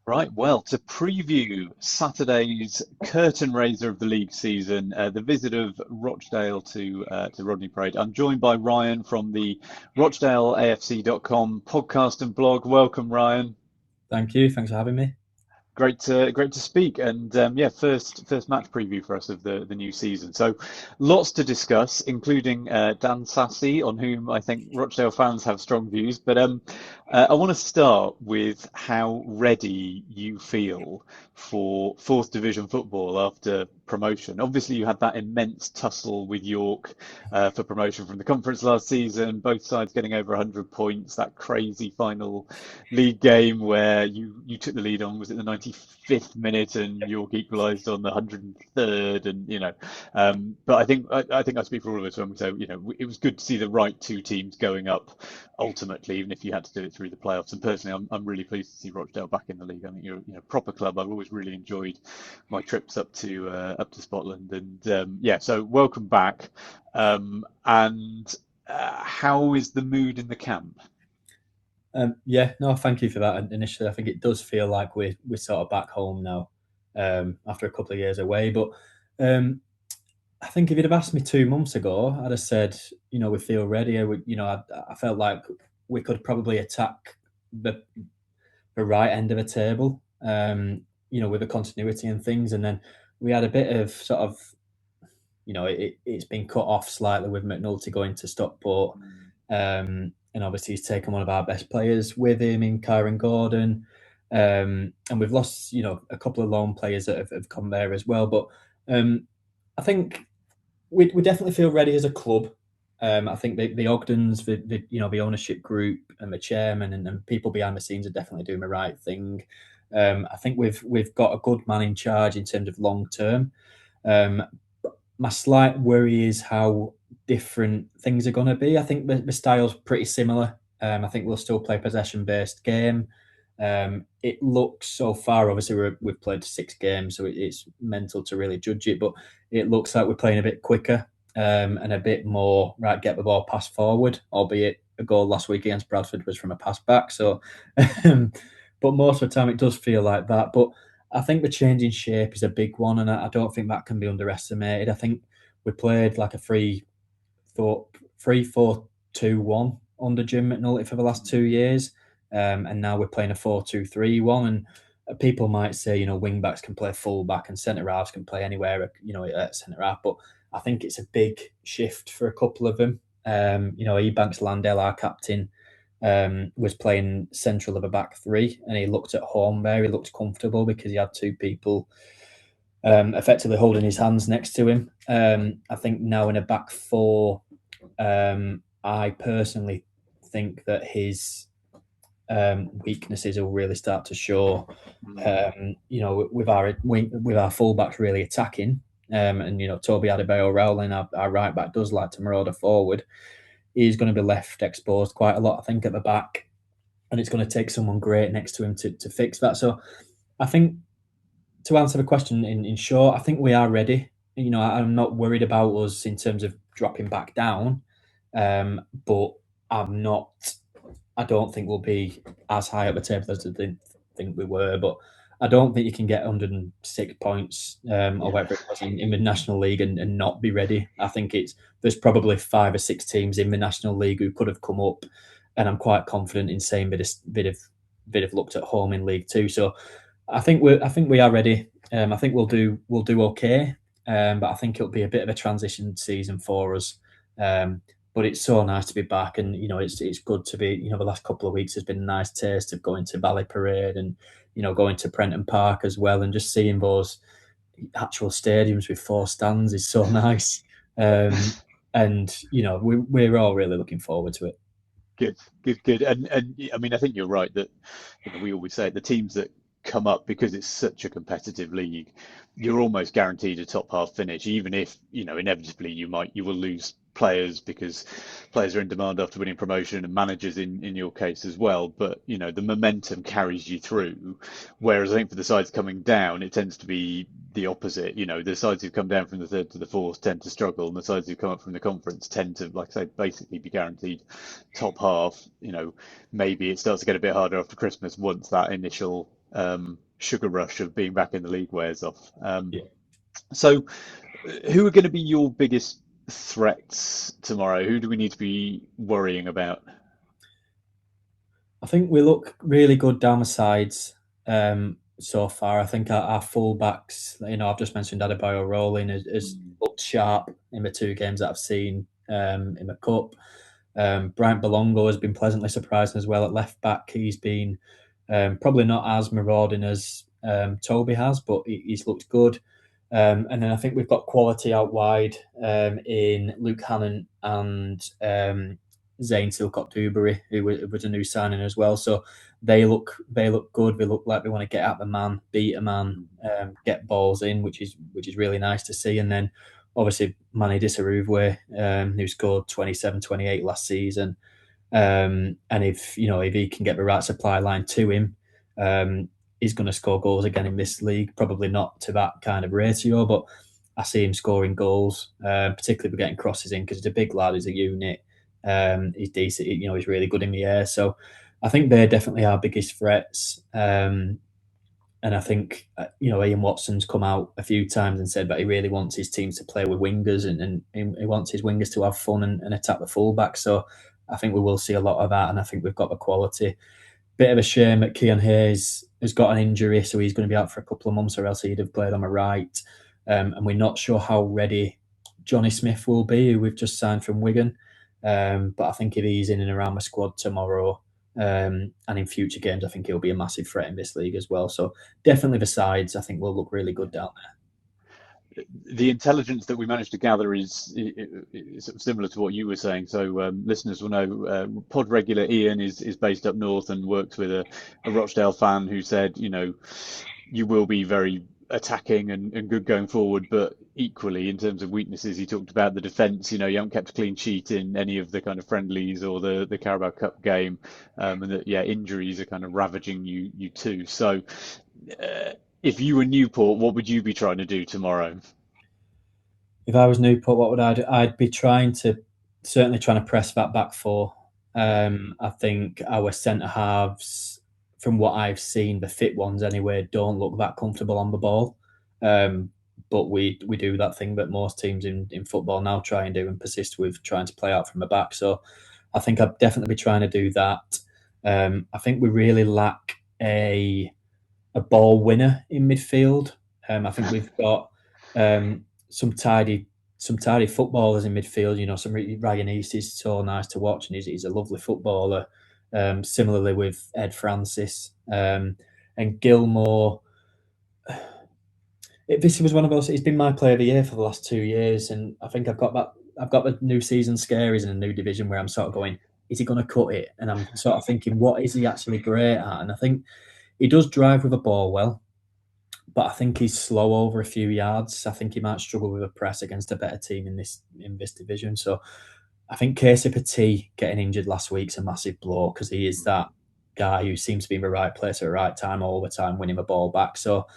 Right, well, to preview Saturday's curtain raiser of the league season, the visit of Rochdale to Rodney Parade, I'm joined by Ryan from the RochdaleAFC.com podcast and blog. Welcome, Ryan. Thank you. Thanks for having me. Great to speak, and yeah, first match preview for us of the new season. So, lots to discuss, including Dan Sassy, on whom I think Rochdale fans have strong views. But I want to start with how ready you feel for fourth division football after promotion. Obviously, you had that immense tussle with York for promotion from the conference last season. Both sides getting over 100 points. That crazy final league game where you took the lead on, was it the 95th minute, and York equalised on the 103rd, and but I think I speak for all of us when we say, it was good to see the right two teams going up ultimately, even if you had to do it through the playoffs. And personally, I'm really pleased to see Rochdale back in the league. I think you're a proper club. I've always really enjoyed my trips up to Scotland, and yeah, so welcome back. And how is the mood in the camp? Yeah, no, thank you for that. Initially, I think it does feel like we're sort of back home now, after a couple of years away. But um, I think if you'd have asked me 2 months ago, I'd have said, we feel ready. I felt like we could probably attack the right end of a table, with the continuity and things. And then we had a bit of sort of, it's been cut off slightly with McNulty going to Stockport. And obviously he's taken one of our best players with him in Kyron Gordon. And we've lost, a couple of loan players that have come there as well. But I think we definitely feel ready as a club. I think the Ogdens, the ownership group and the chairman and people behind the scenes are definitely doing the right thing. I think we've got a good man in charge in terms of long term. Um, my slight worry is how different things are going to be. I think the style's pretty similar. I think we'll still play possession based game. It looks so far, obviously, we've played 6 games, so it's mental to really judge it, but it looks like we're playing a bit quicker and a bit more, right, get the ball passed forward, albeit a goal last week against Bradford was from a pass back. So, but most of the time it does feel like that. But I think the change in shape is a big one, and I don't think that can be underestimated. I think we played like a 3-4-2-1 under Jim McNulty for the last 2 years, and now we're playing a 4-2-3-1. And people might say, wing backs can play full back and centre halves can play anywhere, at centre half. But I think it's a big shift for a couple of them. Ebanks Landell, our captain, was playing central of a back three, and he looked at home there. He looked comfortable because he had two people effectively holding his hands next to him. I think now in a back four, I personally think that his weaknesses will really start to show. With our fullbacks really attacking, and Toby Adebayo-Rowling, our right back, does like to marauder forward. He's going to be left exposed quite a lot, I think, at the back, and it's going to take someone great next to him to fix that. So, I think to answer the question in short, I think we are ready. I'm not worried about us in terms of dropping back down, but I'm not. I don't think we'll be as high up the table as I did think we were. But I don't think you can get 106 points or Yeah. whatever it was in the National League and not be ready. I think there's probably 5 or 6 teams in the National League who could have come up, and I'm quite confident in saying they'd have looked at home in League Two. So I think we are ready. I think we'll do okay, but I think it'll be a bit of a transition season for us. But it's so nice to be back, and it's good to be. The last couple of weeks has been a nice taste of going to Valley Parade and going to Prenton Park as well, and just seeing those actual stadiums with 4 stands is so nice. And we're all really looking forward to it. Good. And I mean, I think you're right that we always say the teams that come up because it's such a competitive league, you're almost guaranteed a top half finish, even if inevitably you will lose players because players are in demand after winning promotion and managers in your case as well. But the momentum carries you through. Whereas I think for the sides coming down, it tends to be the opposite. The sides who've come down from the third to the fourth tend to struggle, and the sides who come up from the conference tend to, like I say, basically be guaranteed top half. Maybe it starts to get a bit harder after Christmas once that initial sugar rush of being back in the league wears off. Yeah. So, who are going to be your biggest threats tomorrow? Who do we need to be worrying about? I think we look really good down the sides so far. I think our fullbacks, I've just mentioned Adebayo Rolling has Mm, looked sharp in the two games that I've seen in the cup. Bryant Belongo has been pleasantly surprising as well at left back. He's been probably not as marauding as Toby has, but he's looked good. And then I think we've got quality out wide in Luke Hannon and Zane Silcock-Dewberry, who was a new signing as well. So they look good. They look like they want to get at the man, beat a man, mm, get balls in, which is really nice to see. And then obviously Manny Disaruvwe, who scored 27, 28 last season. And if he can get the right supply line to him, he's going to score goals again in this league. Probably not to that kind of ratio, but I see him scoring goals, particularly for getting crosses in because he's a big lad, he's a unit. He's decent, he's really good in the air. So I think they're definitely our biggest threats. And I think, Ian Watson's come out a few times and said that he really wants his teams to play with wingers and he wants his wingers to have fun and attack the fullback. So I think we will see a lot of that. And I think we've got the quality. Bit of a shame that Kean Hayes has got an injury, so he's going to be out for a couple of months, or else he'd have played on the right. And we're not sure how ready Johnny Smith will be, who we've just signed from Wigan. But I think if he's in and around the squad tomorrow and in future games, I think he'll be a massive threat in this league as well. So definitely the sides, I think, will look really good down there. the intelligence that we managed to gather is sort of similar to what you were saying. So listeners will know pod regular Ian is based up north and works with a Rochdale fan who said, you will be very attacking and good going forward, but equally in terms of weaknesses, he talked about the defence. You haven't kept a clean sheet in any of the kind of friendlies or the Carabao Cup game, and that injuries are kind of ravaging you too. So. If you were Newport, what would you be trying to do tomorrow? If I was Newport, what would I do? I'd be certainly trying to press that back four. I think our centre halves, from what I've seen, the fit ones anyway, don't look that comfortable on the ball. But we do that thing that most teams in football now try and do and persist with trying to play out from the back. So I think I'd definitely be trying to do that. I think we really lack a ball winner in midfield. I think we've got some tidy footballers in midfield. Ryan East is so nice to watch, and he's a lovely footballer. Similarly with Ed Francis and Gilmore. This was one of those. He's been my player of the year for the last 2 years, and I think I've got the new season scaries in a new division where I'm sort of going, is he going to cut it? And I'm sort of thinking, what is he actually great at? And I think he does drive with a ball well, but I think he's slow over a few yards. I think he might struggle with a press against a better team in this division. So I think Casey Petit getting injured last week's a massive blow because he is that guy who seems to be in the right place at the right time all the time, winning the ball back. So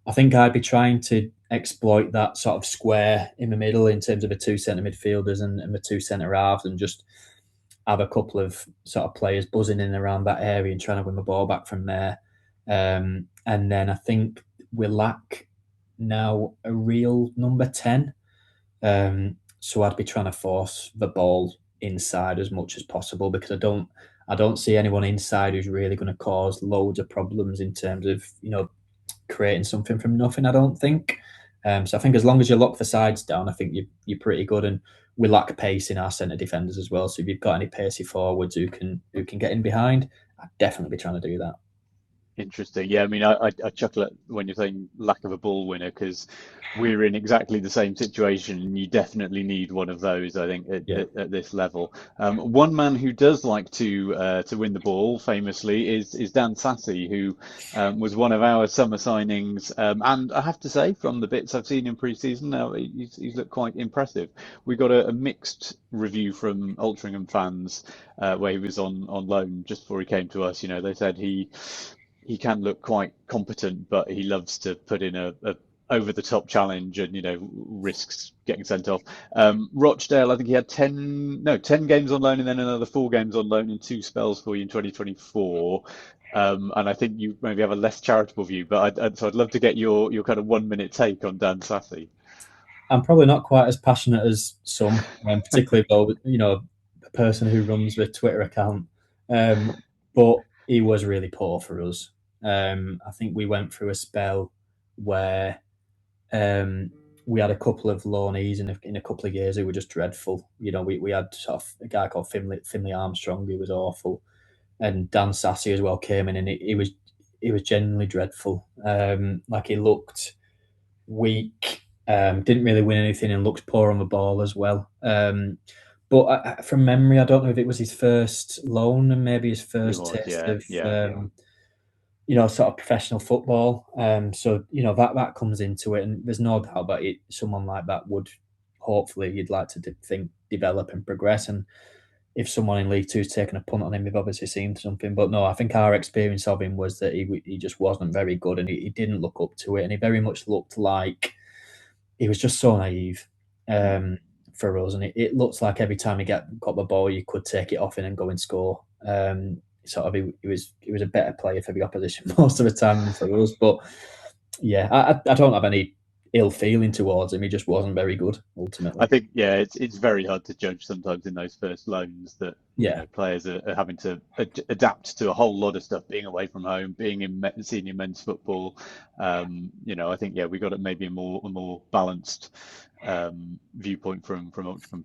I think I'd be trying to exploit that sort of square in the middle in terms of the two centre midfielders and the two centre halves and just have a couple of sort of players buzzing in around that area and trying to win the ball back from there. And then I think we lack now a real number 10. So I'd be trying to force the ball inside as much as possible because I don't see anyone inside who's really going to cause loads of problems in terms of creating something from nothing. I don't think. So I think as long as you lock the sides down, I think you're pretty good. And we lack pace in our centre defenders as well. So if you've got any pacey forwards who can get in behind, I'd definitely be trying to do that. Interesting. Yeah, I mean, I chuckle at when you're saying lack of a ball winner because we're in exactly the same situation, and you definitely need one of those. I think Yeah. at this level, one man who does like to win the ball famously is Dan Sassy, who was one of our summer signings, and I have to say, from the bits I've seen in pre-season, now he's looked quite impressive. We got a mixed review from Altrincham fans where he was on loan just before he came to us. They said he can look quite competent, but he loves to put in a over the top challenge and risks getting sent off. Rochdale, I think he had 10 games on loan and then another 4 games on loan in 2 spells for you in 2024. And I think you maybe have a less charitable view. But so I'd love to get your kind of 1 minute take on Dan Sassy. I'm probably not quite as passionate as some, particularly though, a person who runs the Twitter account. But he was really poor for us. I think we went through a spell where um, we had a couple of loanees in a couple of years who were just dreadful. We had sort of a guy called Finley Armstrong who was awful, and Dan Sassy as well came in, and he was genuinely dreadful. Like he looked weak, didn't really win anything, and looked poor on the ball as well. But from memory, I don't know if it was his first loan and maybe his It first was, taste yeah, of yeah. sort of professional football. So that comes into it, and there's no doubt that someone like that would hopefully you'd like to think develop and progress. And if someone in League Two's taken a punt on him, they've obviously seen something. But no, I think our experience of him was that he just wasn't very good, and he didn't look up to it, and he very much looked like he was just so naive for us. And it looks like every time he got the ball, you could take it off him and go and score. Sort of, he was a better player for the opposition most of the time than for us. But yeah, I don't have any ill feeling towards him. He just wasn't very good I ultimately. think, yeah, it's very hard to judge sometimes in those first loans that Yeah, players are having to adapt to a whole lot of stuff, being away from home, being in senior men's football. I think, yeah, we got it maybe a more balanced viewpoint from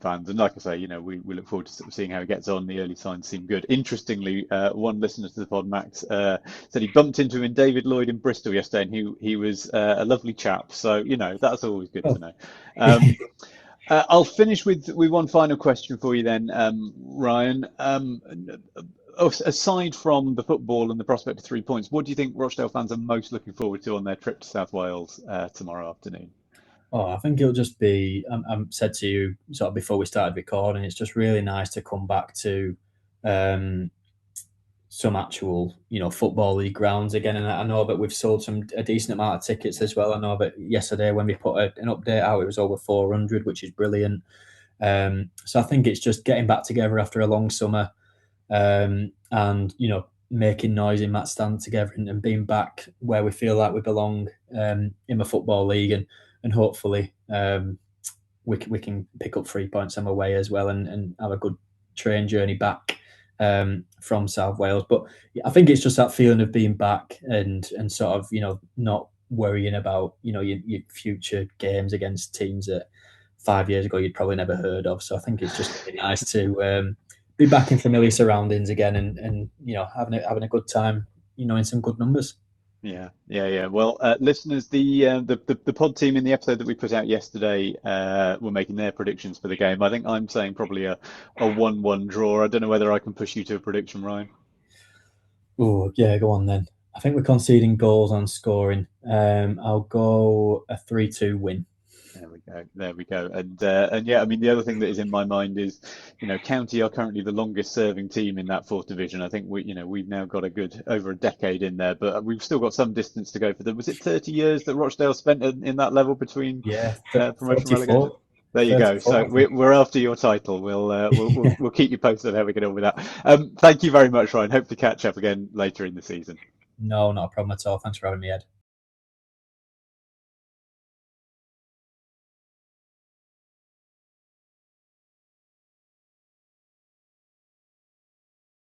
fans. And like I say, we look forward to sort of seeing how he gets on. The early signs seem good. Interestingly, one listener to the pod, Max, said he bumped into him in David Lloyd in Bristol yesterday, and he was a lovely chap. So that's always good to well, know. Um, I'll finish with one final question for you then, Ryan. Aside from the football and the prospect of 3 points, what do you think Rochdale fans are most looking forward to on their trip to South Wales tomorrow afternoon? oh, I think it'll just be. I said to you sort of before we started recording. It's just really nice to come back to um, some actual, football league grounds again. And I know that we've sold a decent amount of tickets as well. I know that yesterday when we put an update out, it was over 400, which is brilliant. So I think it's just getting back together after a long summer, and making noise in that stand together, and being back where we feel like we belong, in the football league, and hopefully we can pick up 3 points on the way as well, and have a good train journey back from South Wales. But I think it's just that feeling of being back, and sort of not worrying about your future games against teams that 5 years ago you'd probably never heard of. So I think it's just really nice to be back in familiar surroundings again, and having a good time, in some good numbers. Yeah, yeah, yeah. Well, listeners, the pod team in the episode that we put out yesterday were making their predictions for the game. I think I'm saying probably a 1-1 draw. I don't know whether I can push you to a prediction, Ryan. Oh yeah, go on then. I think we're conceding goals on scoring. I'll go a 3-2 win. There we go. There we go. And yeah, I mean, the other thing that is in my mind is, County are currently the longest serving team in that fourth division. I think we've now got a good over a decade in there, but we've still got some distance to go for them. Was it 30 years that Rochdale spent in that level between Yeah, promotion and relegation? 34. There you go. 34, So I think. we're after your title. We'll keep you posted how we get on with that. Thank you very much, Ryan. Hope to catch up again later in the season. No, not a problem at all. Thanks for having me, Ed.